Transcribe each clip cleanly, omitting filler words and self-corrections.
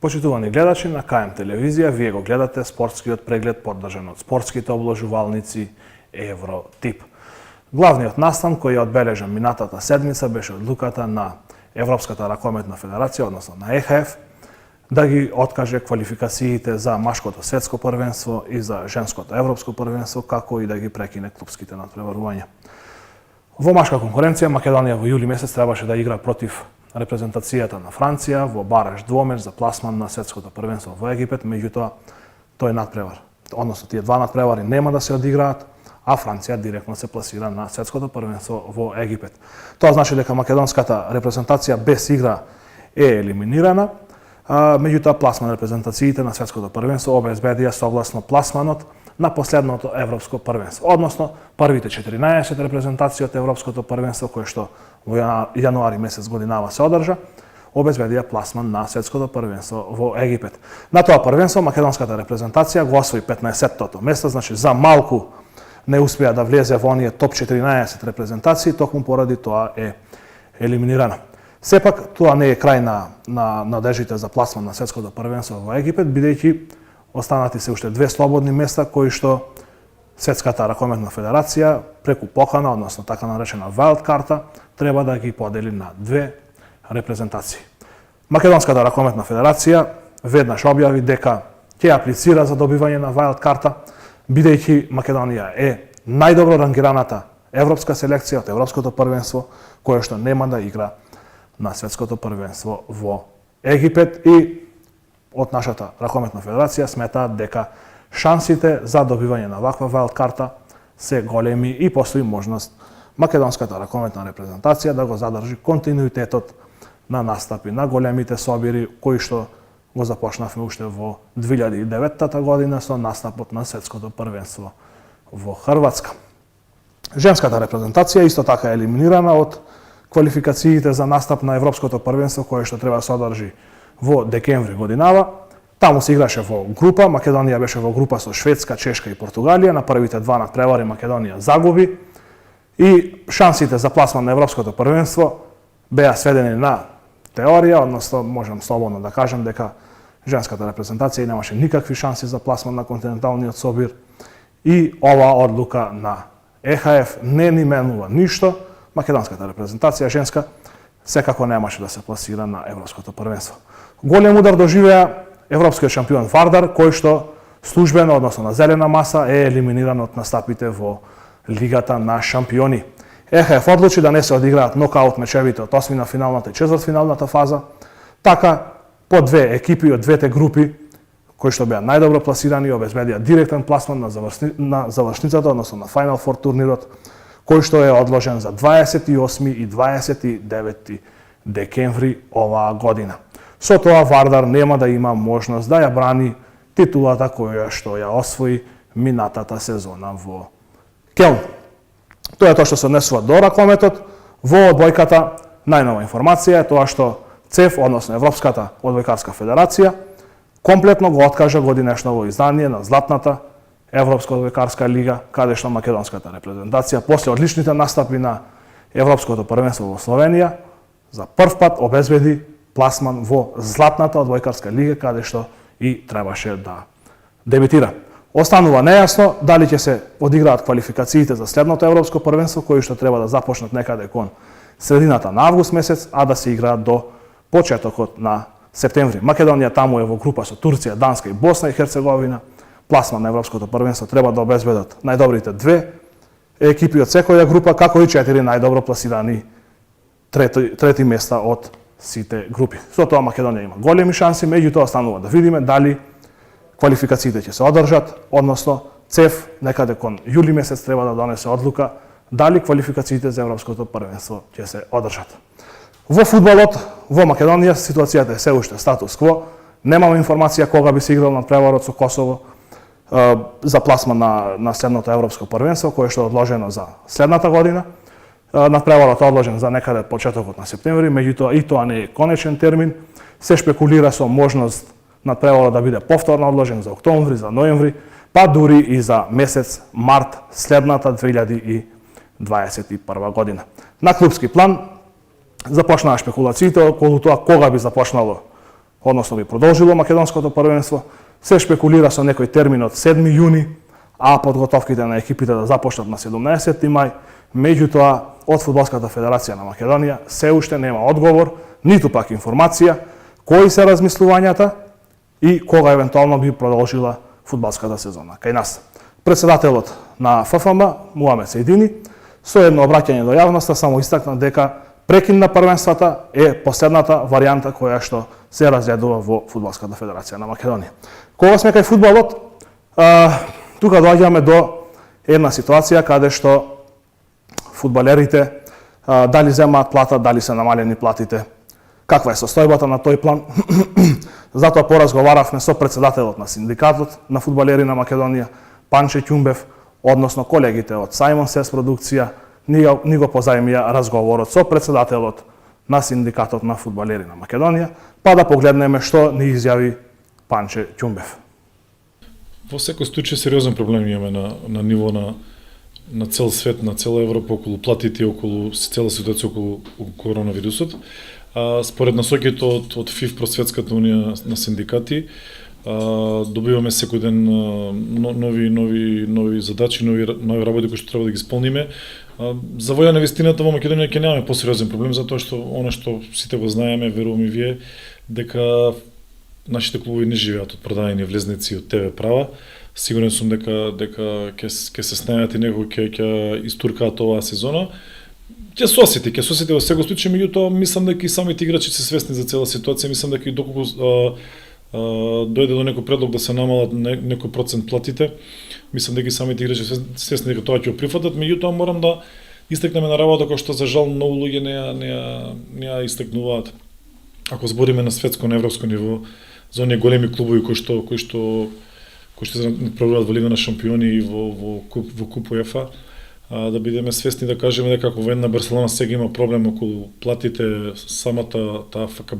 Почитувани гледачи на КМ телевизија, вие го гледате спортскиот преглед поддржан од спортските обложувалници Евротип. Главниот настан кој ја одбележа минатата седмица беше одлуката на Европската ракометна федерација, односно на ЕХФ, да ги откаже квалификациите за машкото светско првенство и за женското европско првенство, како и да ги прекине клупските надпреварувања. Во машка конкуренција Македонија во јули месец требаше да игра против репрезентацијата на Франција во бараж двомеч за пласман на светското првенство во Египет, меѓутоа тој надпревар, односно тие два надпревари нема да се одиграат, а Франција директно се пласира на светското првенство во Египет. Тоа значи дека македонската репрезентација без игра е елиминирана, меѓутоа пласман репрезентациите на светското првенство обезбедија согласно пласманот на последното европско првенство, односно првите 14 репрезентации од европското првенство кои што во јануари месец годинава се одржа, обезбедија пласман на светското првенство во Египет. На тоа првенство македонската репрезентација го освои 15-тото место, значи за малку не успеа да влезе во оние топ 14 репрезентации, токму поради тоа е елиминирана. Сепак тоа не е крај на надеждите за пласман на светското првенство во Египет, бидејќи останати се уште две слободни места кои што Светската ракометна федерација преку покана, односно така наречена wild карта, треба да ги подели на две репрезентации. Македонската ракометна федерација веднаш објави дека ќе аплицира за добивање на wild карта, бидејќи Македонија е најдобро рангираната европска селекција од европското првенство, која што нема да игра на светското првенство во Египет, и од нашата ракометна федерација сметаат дека шансите за добивање на ваква wild карта се големи и постои можност македонската ракометна репрезентација да го задржи континуитетот на настапи на големите собири кои што го започнавме уште во 2009 година со настапот на светското првенство во Хрватска. Женската репрезентација исто така е елиминирана од квалификациите за настап на европското првенство кое што треба да се одржи во декември годинава. Таму се играше во група, Македонија беше во група со Шведска, Чешка и Португалија. На првите два надпревари Македонија загуби и шансите за пласман на европското првенство беа сведени на теорија, односно можам слободно да кажам дека женската репрезентација немаше никакви шанси за пласман на континенталниот собир и ова одлука на ЕХФ не ни менува ништо. Македонската репрезентација женска секако немаше да се пласира на европското првенство. Голем удар доживеа европскиот шампион Вардар, кој што службено, односно на зелена маса, е елиминиран од настапите во Лигата на шампиони. ЕХФ одлучи да не се одиграат нокаут мечевите од осмина финалната и четвртфиналната фаза. Така, по две екипи од двете групи, кои што беа најдобро пласирани, обезбедија директен пласман на завршницата, односно на Final Four турнирот, кој што е одложен за 28 и 29 декември оваа година. Со тоа Вардар нема да има можност да ја брани титулата која што ја освои минатата сезона во Келн. Тоа е тоа што се однесува до ракометот. Во одбојката најнова информација е тоа што ЦЕФ, односно Европската одбојкарска федерација, комплетно го откажа годинешново издание на златната Европска одбојкарска лига, каде што македонската репрезентација после одличните настапи на Европското првенство во Словенија за прв пат обезбеди пласман во златната одбојкарска лига, каде што и требаше да дебитира. Останува нејасно дали ќе се одиграат квалификациите за следното европско првенство, кои што треба да започнат некаде кон средината на август месец, а да се играат до почетокот на септември. Македонија таму е во група со Турција, Данска и Босна и Херцеговина. Пласман на европското првенство треба да обезбедат најдобрите две екипи од секоја група, како и 4 најдобро пласирани трети места од сите групи. Со тоа Македонија има големи шанси, меѓутоа останува да видиме дали квалификациите ќе се одржат, односно ЦЕФ некаде кон јули месец треба да донесе одлука дали квалификациите за европското првенство ќе се одржат. Во фудбалот во Македонија ситуацијата е се уште статус кво. Немаме информација кога би се играл надпреварот со Косово за пласман на следното европско првенство, кое што е одложено за следната година. Надпреварот е одложен за некаде почетокот на септември, меѓутоа и тоа не е конечен термин. Се шпекулира со можност надпреварот да биде повторно одложен за октомври, за ноември, па дури и за месец март следната 2021 година. На клупски план започнаа шпекулациите околу тоа кога би започнало односно би продолжило македонското првенство. Се шпекулира со некој термин од 7 јуни, а подготовките на екипите да започнат на 17 мај. Меѓутоа, од Фудбалската федерација на Македонија се уште нема одговор, ниту пак информација кои се размислувањата и кога евентуално би продолжила фудбалската сезона. Кај нас, председателот на ФФМ, Муамед Сејдини, со едно обраќање до јавноста само истакна дека прекин на првенствата е последната варијанта која што се разгледува во Фудбалската федерација на Македонија. Кога сме кај фудбалот, тука доаѓаме до една ситуација каде што фудбалерите дали земаат плата, дали се намалени платите, каква е состојбата на тој план. Затоа поразговаравме со председателот на синдикатот на фудбалери на Македонија, Панче Ќумбев, односно колегите од Сајмон Сес продукција, ни го позајмија разговорот со председателот на синдикатот на фудбалери на Македонија, па да погледнеме што ни изјави Панче Ќумбев. Во секој случај сериозен проблем имаме на ниво на цел свет, на цела Европа, околу платите, околу цела ситуација околу коронавирусот. Според насоките од ФИФ, Просветската унија на синдикати, добиваме секој ден нови задачи, нови работи кои што треба да ги исполниме. За воја на вистината во Македонија ќе немаме посериозен проблем, затоа што она што сите го знаеме, верувам и вие, дека нашите клубови не живеат од продадени влезници од ТВ права. Сигурен сум дека ќе се снајат и некој ќе истуркаат оваа сезона. Ќе се осети во секој случај, меѓутоа мислам дека и самите играчи се свесни за цела ситуација, мислам дека и доколку дојде до некој предлог да се намалат некој процент платите, мислам дека и самите играчи се свесни дека тоа ќе го прифатат, меѓутоа морам да истекнеме на работа која што за жал многу луѓе не ја истекнуваат. Ако збориме на светско, на европско ниво, за оние големи клубови кои што проиграат во Лига на шампиони и во Куп УЕФА, да бидеме свесни да кажеме дека ако во една Барселона сега има проблем околу платите, самата таа ФК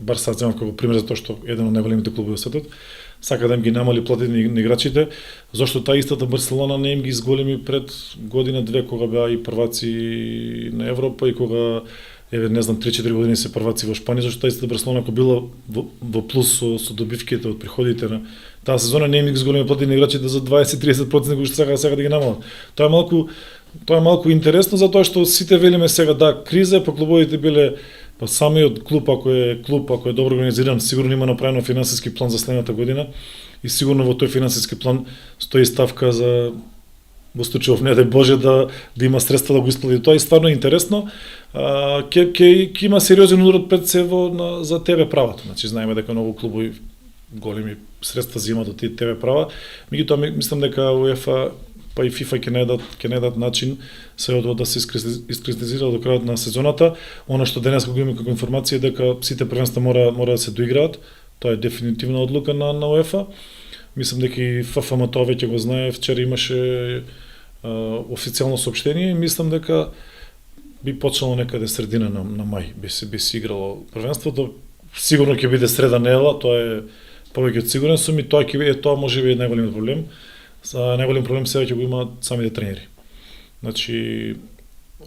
Барса земав како пример за тоа што еден од најголемите клубови во светот сака да им ги намали платите на играчите, зашто таа истата Барселона не им ги изголеми пред година-две кога беа и прваци на Европа и кога не знам 3-4 години се прваци во Шпанија, зашто таа истата Барселона кога била во плюс со добивките од приходите на таа сезона не им ги изголеми платите на играчите за 20-30% кои што сака да ги намалат. Тоа е малку интересно затоа што сите велиме сега да криза, па клубовите биле па самиот клуб ако е добро организиран, сигурно има направено финансиски план за следната година и сигурно во тој финансиски план стои ставка за во случајов не дај Боже да има средства да го исплати. Тоа е стварно интересно. Ќе има сериозен удар пред се за ТВ правата. Значи знаеме дека многу клубови големи средства земат од тие ТВ права. Меѓутоа мислам дека УЕФА па и ФИФА ќе најдат начин се да се искристализира до крајот на сезоната. Она што денес го имаме како информација е дека сите првенства мора да се доиграат. Тоа е дефинитивна одлука на УЕФА. Мислам дека и ФФМ тоа веќе го знае, вчера имаше официјално соопштение и мислам дека би почнало некаде средина на мај, би се играло првенството. Сигурно ќе биде среда недела, тоа е повеќе од сигурен сум и тоа може би е најголемиот проблем. Најголем проблем сега ќе го имаат самите тренери. Значи,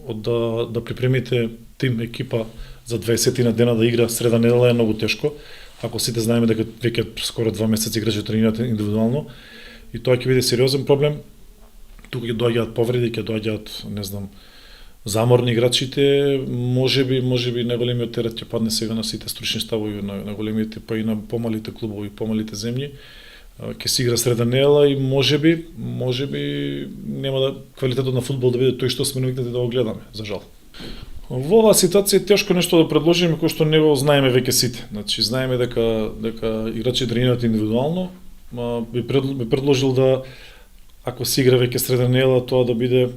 да припремите тим, екипа за 20 на дена да игра среда недела е многу тешко. Ако сите знаеме дека веќе скоро 2 месеци играчи тренираат индивидуално и тоа ќе биде сериозен проблем. Тука ќе доаѓаат повреди, ќе доаѓаат, не знам, заморни играчите, можеби најголемиот терет ќе падне сега на сите стручни штабови на големите па и на помалите клубови, помалите земји. Ќе се игра среда недела и можеби нема квалитетот на фудбал да биде тој што сме навикнати да го гледаме, за жал. Во оваа ситуација е тешко нешто да предложиме кој што не го знаеме веќе сите. Значи знаеме дека играчи тренираат индивидуално, би предложил да ако се игра веќе среда недела тоа да биде,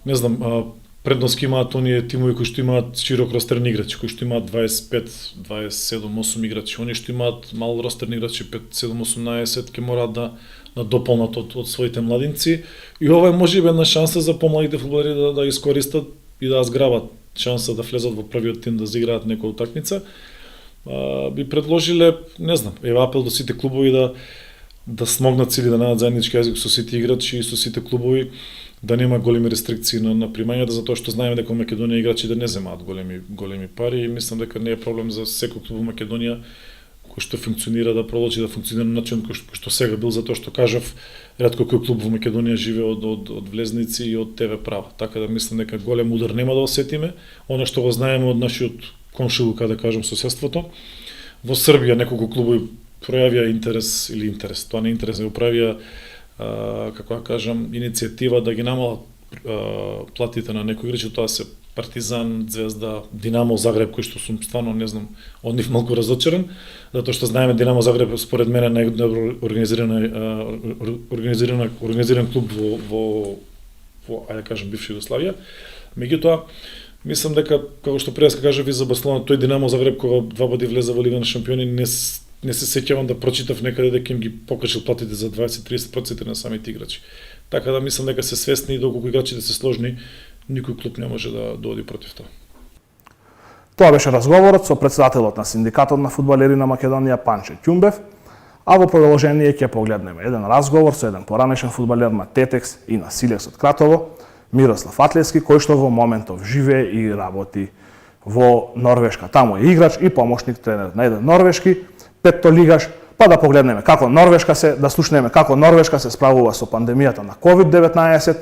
не знам, предност ќе имаат оние тимови кои што имаат широк ростерни играчи, кои што имаат 25, 27, 8 играчи, оние што имаат мал ростерни играчи 5, 7, 18 ќе мораат да дополнат од своите младинци и ова е можеби една шанса за помладите фудбалери да искористат и да зграбат шанса да влезат во првиот тим да заиграат некоја утакмица. Би предложиле, не знам, апел до сите клубови да смогнат или да најдат заеднички јазик со сите играчи и со сите клубови, да нема големи рестрикции на примањата, затоа што знаеме дека во Македонија играчи да не земаат големи пари и мислам дека не е проблем за секој клуб во Македонија кој што функционира да продолжи да функционира на начин кој што сега бил, затоа што кажав ретко кој клуб во Македонија живее од влезници и од ТВ права. Така да мислам дека голем удар нема да осетиме. Она што го знаеме од нашиот комшилук, да кажем, соседството. Во Србија неколку клубови пројавија интерес, тоа не интерес, го пројавија како да кажам, иницијатива да ги намалат платите на некои играчи, тоа се Партизан, Звезда, Динамо Загреб, кој што сум стварно не знам, од нив малку разочарен, затоа што знаеме Динамо Загреб според мене најдобро организиран клуб во ајде кажам бивша Југославија. Меѓутоа мислам дека како што преска кажав и за Барселона, тој Динамо Загреб кога два пати влезе во Лига на шампиони, не се сеќавам да прочитав некаде дека им ги покачил платите за 20-30% на самите играчи. Така да мислам дека се свесни и доколку играчите се сложни, никој клуб не може да оди против тоа. Тоа беше разговорот со претседателот на Синдикатот на фудбалери на Македонија Панче Ќумбев, а во продолжение ќе погледнеме еден разговор со еден поранешен фудбалер на Тетекс и на Силекс од Кратово, Мирослав Атлевски, кој што во моментов живее и работи во Норвешка. Таму е играч и помошник тренер на еден норвешки петтолигаш, па да погледнеме како да слушнеме како Норвешка се справува со пандемијата на COVID-19,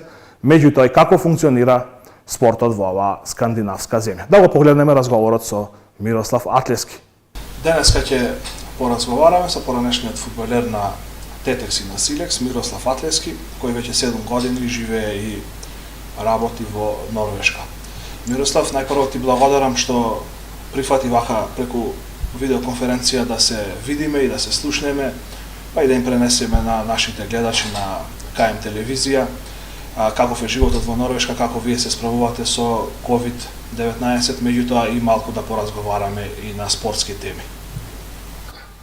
меѓутоа и како функционира спортот во оваа скандинавска земја. Да го погледнеме разговорот со Мирослав Атлевски. Денеска ќе поразговараме со поранешниот фудбалер на Тетекс и на Силекс, Мирослав Атлевски, кој веќе 7 години живее и работи во Норвешка. Мирослав, најпрво ти благодарам што прифати вака преку видеоконференција да се видиме и да се слушнеме, па и да им пренесеме на нашите гледачи на КМ телевизија каков е животот во Норвешка, како вие се справувате со COVID-19, меѓутоа и малку да поразговараме и на спортски теми.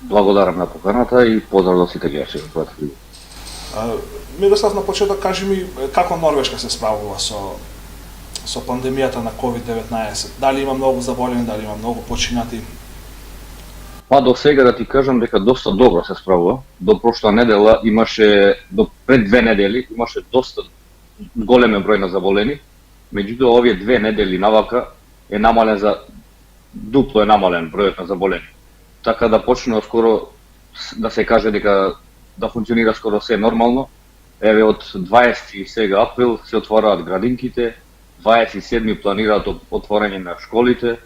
Благодарам на поканата и поздрав до сите гледачи. Мирослав, на почеток кажи ми како Норвешка се справува со пандемијата на COVID-19. Дали има многу заболени, дали има многу починати? Па до сега да ти кажам дека доста добро се справува. До прошла недела имаше, до пред 2 недели имаше доста големен број на заболени. Меѓутоа овие 2 недели навака е намален за дупло е намален бројот на заболени. Така да почнува скоро да се каже дека да функционира скоро се нормално. Еве од 20 сега април се отвораат градинките, 27 планираат отворање на школите,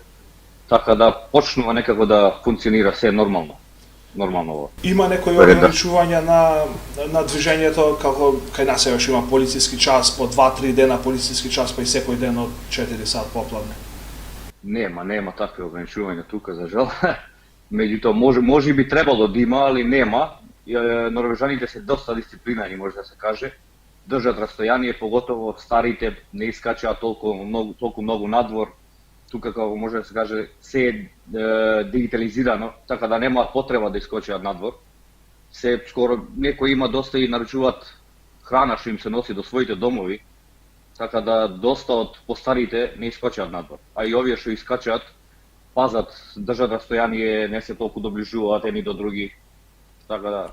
така да почнува некако да функционира се нормално. Има некои ограничувања на движењето, како кај нас сега има полициски час по 2-3 дена полициски час, па и секој ден од 4 сат попладне? Нема такви ограничувања тука за жал. Меѓутоа може би требало да има, али нема. Норвежаните се доста дисциплинирани, може да се каже. Држат растојание, поготово старите не искачаат толку многу надвор. Тука, како може да се каже, се е дигитализирано, така да нема потреба да искочат надвор. Се скоро некои има доста и наручуваат храна што им се носи до своите домови, така да доста од постарите не искочат надвор. А и овие што искачаат, пазат, држат растојание, не се толку доближуваат едни до други. Така да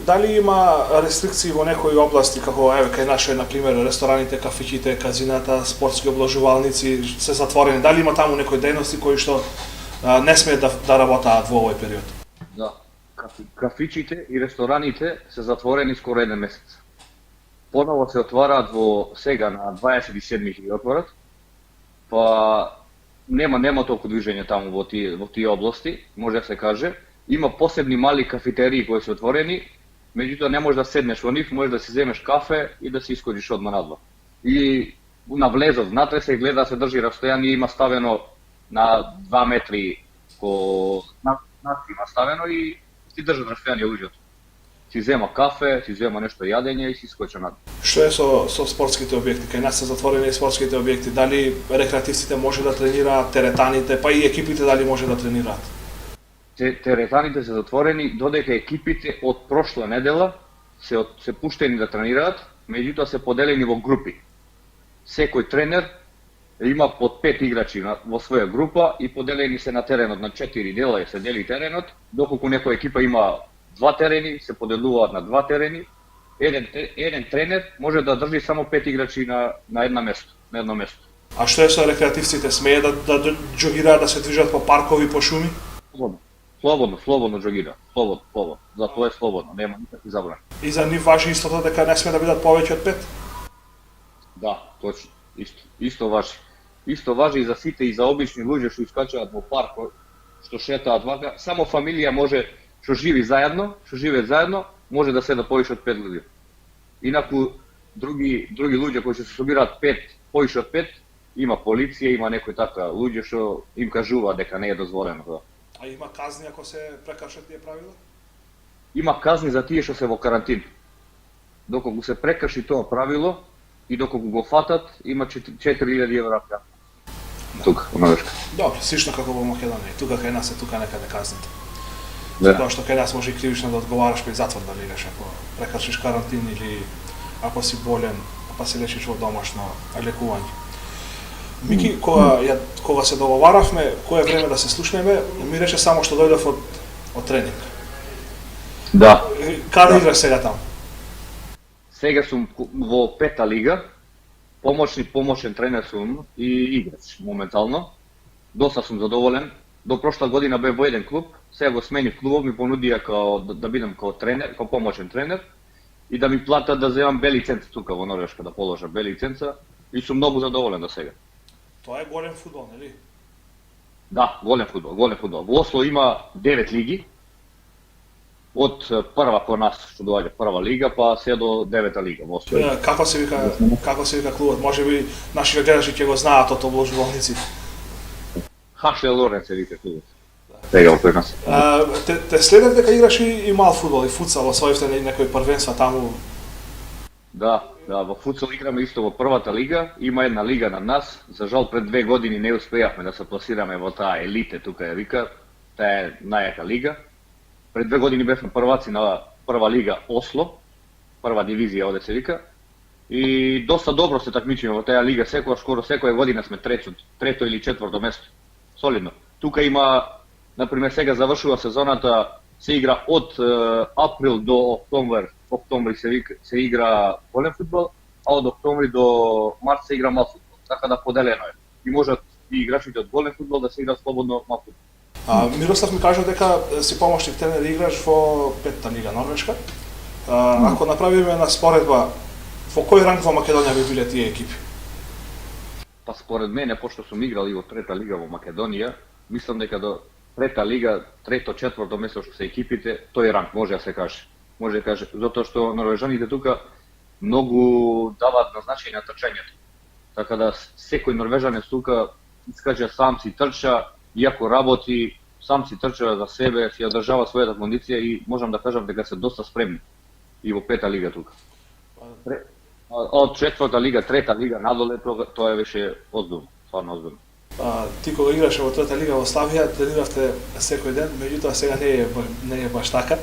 Дали има рестрикции во некои области, како еве кај наше, на пример, рестораните, кафиќите, казината, спортски обложувалници се затворени? Дали има таму некои дејности кои што не смеат да работаат во овој период? Да, кафиќите и рестораните се затворени скоро 1 месец. Поново се отвараат сега на 27 ги отворат, па нема толку движење таму во тие области, може да се каже. Има посебни мали кафетерии кои се отворени, меѓутоа не можеш да седнеш во нив, можеш да си земеш кафе и да си искоđиш одма надвор. И на влезот внатре се гледа, се држи растојание, има ставено на 2 метри има ставено и си држат растојание луѓето. Си зема кафе, си зема нешто јадење и си искоча надвор. Што е со спортските објекти? Кај нас се затворени и спортските објекти. Дали рекреативците може да тренираат, теретаните, па и екипите дали може да тренираат? Теретаните се затворени, додека екипите од прошла недела се пуштени да тренираат, меѓутоа се поделени во групи. Секој тренер има под 5 играчи во своја група и поделени се на теренот на 4 дела и се дели теренот, доколку некоја екипа има 2 терени, се поделуваат на 2 терени. Еден тренер може да држи само 5 играчи на едно место. А што е со рекреативците? Смее да џогираат, да се движат по паркови, по шуми? Slobodno джогира. Слободно. За тоа е слободно, нема никакви забрани. И за нив важи истото дека не сме да бидат повеќе од 5? Да, точно. Исто важи. Исто важи и за сите и за обични луѓе што искачаат во парк, што шетаат вака. Само фамилија може што живеат заедно, може да седа повеќе од 5 луѓе. Инаку други луѓе кои се собираат 5, повеќе од 5, има полиција, има некои така луѓе што им кажува дека не е дозволено тоа. А има казни ако се прекршат тие правила? Има казни за тие што се во карантин. Доколку се прекрши тоа правило и доколку го фатат, има 4000 евра казна. Тука, во Норвешка. Добро, слично како во Македонија. Тука кај нас е тука некаде казните. Да. Затоа што кај нас може и кривично да одговараш па и затвор да легаш ако прекршиш карантин или ако си болен, па се лечиш во домашно лекување. Мики, кога се договаравме кој е време да се слушнеме, ми рече само што дојдов од тренинг. Да. Каде играш сега таму? Сега сум во пета лига, помошен тренер сум и играч моментално. Доста сум задоволен. До прошла година бев во еден клуб, сега го сменив клубов, ми понудија да бидам као тренер, као помошен тренер и да ми платат да земам Б лиценца тука во Норвешка, да положам Б лиценца и сум многу задоволен до сега. Тоа е голем фудбал, нели? Да, голем фудбал. Во Осло има 9 лиги. Од прва по нас што доаѓа прва лига, па се до 9-та лига во Осло. Како се вика клубот? Можеби нашите гледачи ќе го знаат од обложувалниците. Хашле Лорен се вика клубот. Сега кај нас. Те следев дека играш и мал фудбал, и футсал, освоивте некои првенства таму. Да, во футсал играме исто во првата лига, има една лига на нас. За жал пред 2 години не успеавме да се пласираме во таа елите, тука ја вика, таа е најака лига. Пред 2 години бевме прваци на прва лига Осло, прва дивизија оде се вика. И доста добро се такмичиме во таа лига, скоро секоја година сме трето или четврто место. Солидно. Тука има, например, сега завршува сезоната, се игра од април до октомври се игра голем фудбал, а од октомври до март се игра мал фудбал. Така да поделено е. И можат и играчите од голем фудбал да се играат слободно мал фудбал. Мирослав ми кажа дека си помошник тренер и играш во петта лига Норвешка. Ако направиме една споредба, во кој ранг во Македонија би биле тие екипи? Па според мене, пошто сум играл и во трета лига во Македонија, мислам дека до трета лига, трето, четврто место што се екипите, тој ранг може да се каже. Може да каже, затоа што норвежаните тука многу даваат на значење на трчањето. Така да секој норвежанец тука искаже сам си трча, иако работи, сам си трча за себе, си одржава својата кондиција и можам да кажам дека се доста спремни и во пета лига тука. Од четврта лига, трета лига надоле, тоа е веше озбилно, стварно озбилно. Ти кога играше во трета лига во Славија, трениравте секој ден, меѓутоа сега не е баш така.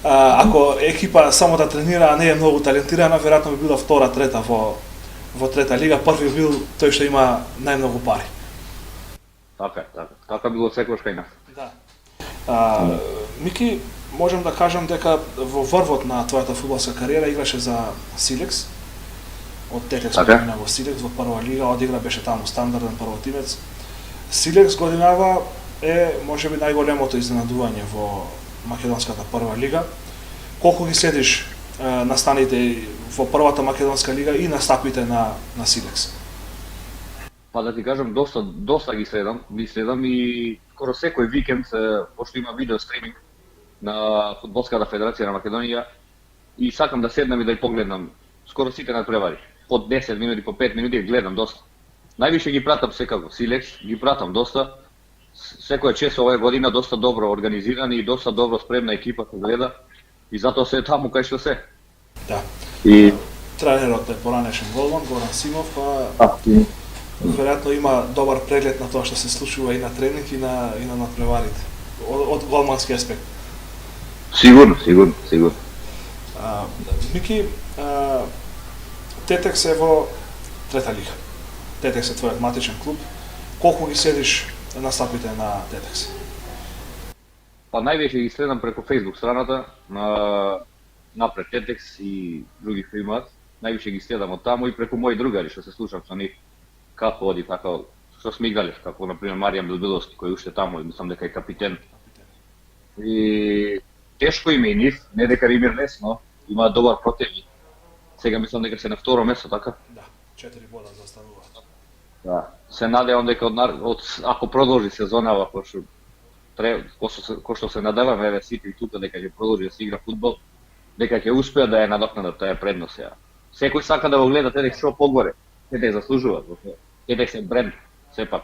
Ако екипа само да тренира, а не е многу талентирана, веројатно би била втора, трета во трета лига, први бил тој што има најмногу пари. Така било секогаш кај нас. Да. Мики, можам да кажам дека во врвот на твојата фудбалска кариера играше за Силекс. Од Тетекс мина во Силекс во прва лига, одигра беше таму стандарден првотимец. Силекс годинава е можеби најголемото изненадување во македонската прва лига. Колку ги следиш настаните во првата македонска лига и настапите на Силекс? Па да ти кажам, доста ги следам и скоро секој викенд, пошто има видео стриминг на Фудбалската федерација на Македонија и сакам да седнам и да ја погледнам скоро сите надпревари. По 10 минути, по 5 минути гледам доста. Највише ги пратам секако, Силекс, ги пратам доста. Секоја чест оваа година доста добро организирана и доста добро спремна екипа се гледа и затоа се таму кај што се. Да. И тренерот е поранешен голман, Горан Симов, веројатно има добар преглед на тоа што се случува и на тренинг и на надпреварите од голмански аспект. Сигурно. Мики, Тетекс е во трета лига. Тетекс е твојот матичен клуб. Колку ги следиш настапите на Тетекс? Па највеќе ги следам преку Facebook страната на Напред Тетекс и други кои имаат. Највеќе ги следам од таму и преку мои другари што се слушам со нив. Како оди, како што сме играли, како например Маријан Билбиловски кој уште таму, мислам дека е капитен. И тешко им е и нив, не дека им е лесно, имаат добар противник. Сега мислам дека се на второ место, така? Да, 4 бода застануваат. Да. Се надевам дека ако продолжи сезонава кој што се надеваме еве сите и тука дека ќе продолжи да се игра фудбал, дека ќе успеат да ја надокнадат таа предност сега. Секој сака да го гледа TEDx што погоре. TEDx заслужува. TEDx е бренд, сепак.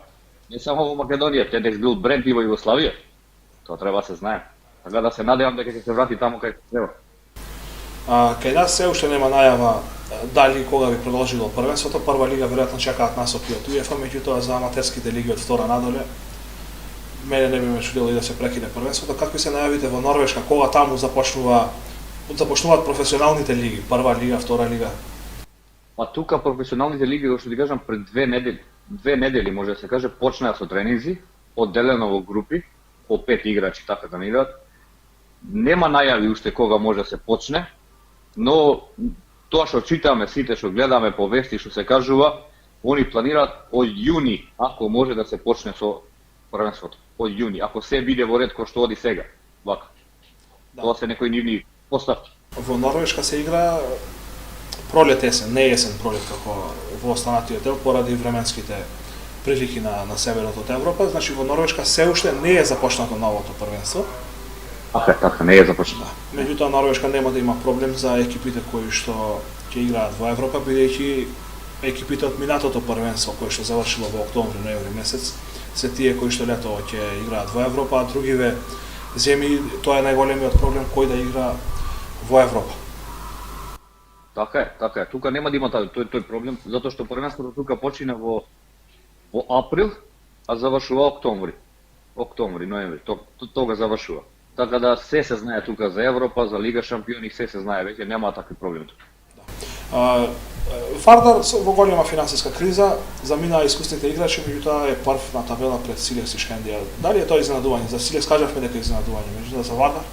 Не само во Македонија, TEDx бил бренд и во Југославија. Тоа треба да се знае. Така да се надевам дека ќе се врати таму кај треба. Кај нас се уште нема најава дали кога би продолжило првенството. Прва лига веројатно чекаат насоки од УЕФА, меѓутоа за аматерските лиги од втора надоле мене не би ме чудило и да се прекине првенството. Какви се најавите во Норвешка кога таму започнуваат професионалните лиги, прва лига, втора лига? Па тука професионалните лиги, што ти кажам, пред две недели може да се каже, почнаа со тренинзи, одделено во групи, по 5 играчи така да не играат. Нема најави уште кога може да се почне, но тоа што читаме, сите што гледаме по вести што се кажува, они планираат од јуни, ако може да се почне со првенството. Од јуни, ако се биде во ред кој што оди сега. Вака. Да. Тоа се некои нивни поставки. Во Норвешка се игра пролет есен, не есен пролет како во останатиот дел поради временските прилики на северот од Европа. Значи во Норвешка се уште не е започнато новото првенство. Така, не е започнато. Меѓутоа Норвешка нема да има проблем за екипите кои што ќе играат во Европа, бидејќи екипите од минатото првенство кои што завршило во октомври, ноември месец, се тие кои што летово ќе играат во Европа, а другиве земји тоа е најголемиот проблем кој да игра во Европа. Така е. Тука нема да има тој проблем, затоа што првенството тука почина во април, а завршува октомври, ноември, тога завршува. Така да се знае тука за Европа, за Лига шампиони, се знае веќе, нема такви проблеми тука. Вардар во голема финансиска криза заминаа искусните играчи, меѓутоа е прв на табела пред Силекс и Шкендија. Дали е тоа изненадување? За Силекс кажавме дека е изненадување, меѓутоа за Вардар?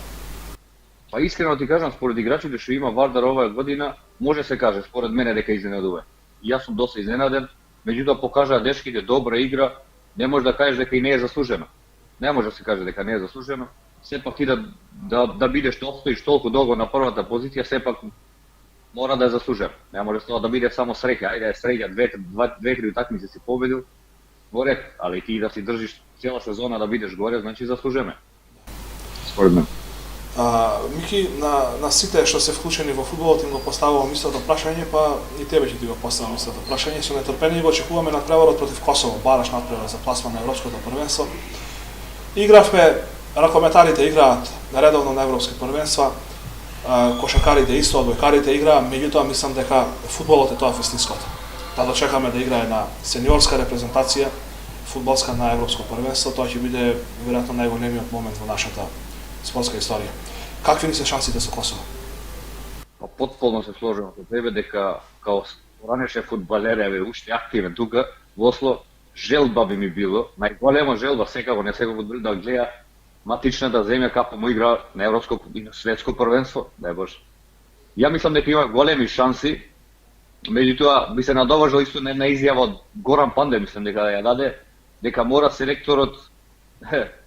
Па искрено ти кажам, според играчите што има Вардар оваа година, може се каже според мене дека е изненадување. Јас сум доста изненаден, меѓутоа покажаа дечките добра игра, не може да кажеш дека и не е заслужено. Не може да се каже дека не е заслужено. Сепак ти да бидеш стоиш толку долго на првата позиција, сепак мора да е заслужено. Не може тоа да биде само среќа, ајде е среќа, две-три утакмици си победил, во ред, али ти да си држиш цела сезона да бидеш горе, значи заслужено. Според мен. Мики, на сите што се вклучени во фудбалот им го поставувам истото прашање, па и тебе ќе ти го поставам истото прашање. Со нетрпение го очекуваме надпреварот против Косово, бараш надпревар за пласман на Европското првенство. Игравме, ракометарите играат редовно на европски првенства, кошакарите исто, одбојкарите играа, меѓутоа мислам дека фудбалот е тоа вистинското. Да дочекаме да играе на сениорска репрезентација, фудбалска на европско првенство, тоа ќе биде веројатно најголемиот момент во нашата спортска историја. Какви ни се шансите со Косово? Па потполно се сложувам со тебе дека као ранеше фудбалер е уште активен тука во Осло, желба би ми било, најголема желба секако не секој фудбалер да гледа матичната земја како му игра на европско и на светско првенство, дај Боже. Ја мислам дека има големи шанси, меѓутоа би се надоважал исто на изјава од Горан Панде, мислам дека ја даде, дека мора селекторот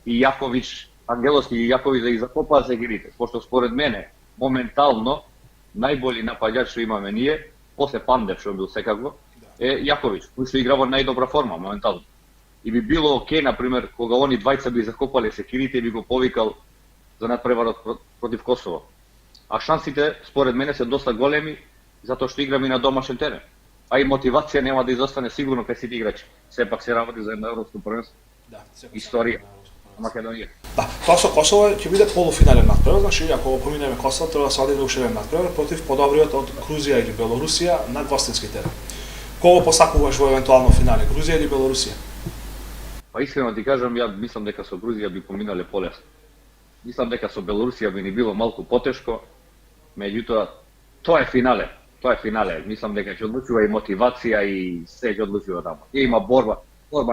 и Јакович, Ангеловски и Јакович да ги закопаат сегирите, пошто според мене моментално најболи напаѓач што имаме ние, после Пандев што бил секако, е Јакович, кој што игра во најдобра форма моментално. И би било окей, например, кога они двајца би закопале секирите, би го повикал за надпреварот против Косово. А шансите, според мене, се доста големи, затоа што играме на домашен терен. А и мотивација нема да изостане сигурно кај сите играчи. Сепак се работи за едно европско првенство. Да, историја на Македонија. Да, тоа со Косово ќе биде полуфинален надпревар, значи ако го поминеме Косово, треба да се оди до уште еден надпревар против подобриот од Грузија или Белорусија на гостински терен. Кого посакуваш во евентуално финале, Грузија или Белорусија? Па искрено ти кажам, ја мислам дека со Грузија би поминале полесно. Мислам дека со Белорусија би ни било малку потешко, меѓутоа тоа е финале. Мислам дека ќе одлучува и мотивација и се ќе одлучува таму. И има борба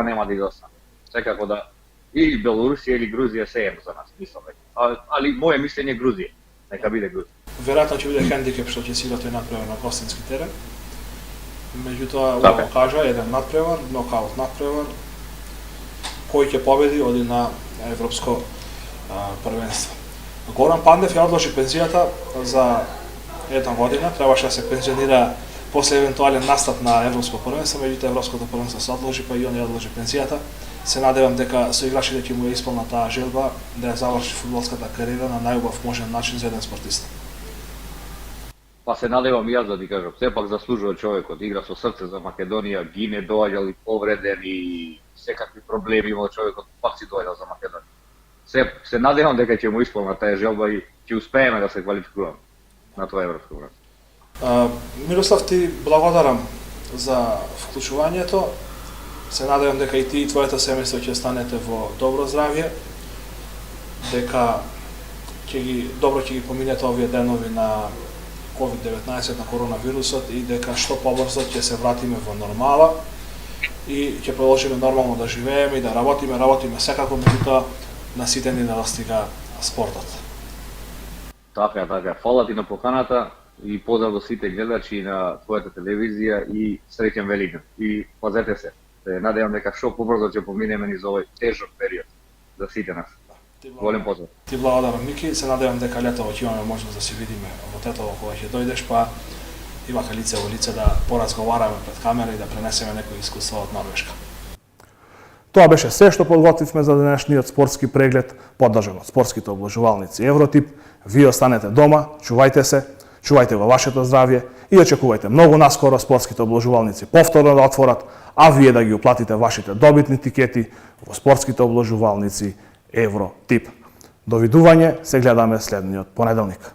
нема да изостане. Секако да или Белорусија или Грузија се е за нас, мислам дека. Али моје мислење е Грузија. Нека биде Грузија. Веројатно ќе биде хендикеп што ќе се игра тој надпревар на гостински терен. Меѓутоа, убаво кажа, еден надпревар, нокаут надпревар, кој ќе победи оди на европско првенство. Горан Пандев ја одложи пензијата за една година, требаше да се пензионира после евентуален настап на Европско првенство, меѓутоа Европското првенство се одложи, па и он ја одложи пензијата. Се надевам дека со играчите ќе му ја исполнат таа желба да ја заврши фудбалската кариера на најубав можен начин за еден спортист. Па се надевам и јас да ти кажам, сепак заслужува човекот, игра со срце за Македонија, гине, доаѓал и повреден и секакви проблеми имал човекот, пак си доаѓал за Македонија. Се надевам дека ќе му исполнат таа желба и ќе успееме да се квалификуваме на тоа европско првенство. Мирослав, ти благодарам за вклучувањето. Се надевам дека и ти и твоето семејство ќе станете во добро здравје, дека добро ќе ги поминете овие денови на COVID-19, на коронавирусот и дека што побрзо ќе се вратиме во нормала и ќе продолжиме нормално да живееме и да работиме секако, меѓутоа на сите ни да достига спортот. Така. Фала ти на поканата и поздрав до сите гледачи на твојата телевизија и среќен Великден. И пазете се. Се надевам дека што побрзо ќе поминеме низ овој тежок период за сите нас. Голем поздрав. Ти благодарам, Мики. Се надевам дека летово ќе имаме можност да се видиме во Тетово кога ќе дојдеш, па имаха лице во лице да поразговараме пред камера и да пренесеме некои искуства од Норвешка. Тоа беше се што подготвивме за денешниот спортски преглед, поддржан од спортските облажувалници Евротип. Вие останете дома, чувајте се, чувајте во вашето здравје и очекувајте многу наскоро спортските облажувалници повторно да отворат, а вие да ги уплатите вашите добитни тикети во спортските облажувалници Евротип. Довидување, се гледаме следниот понеделник.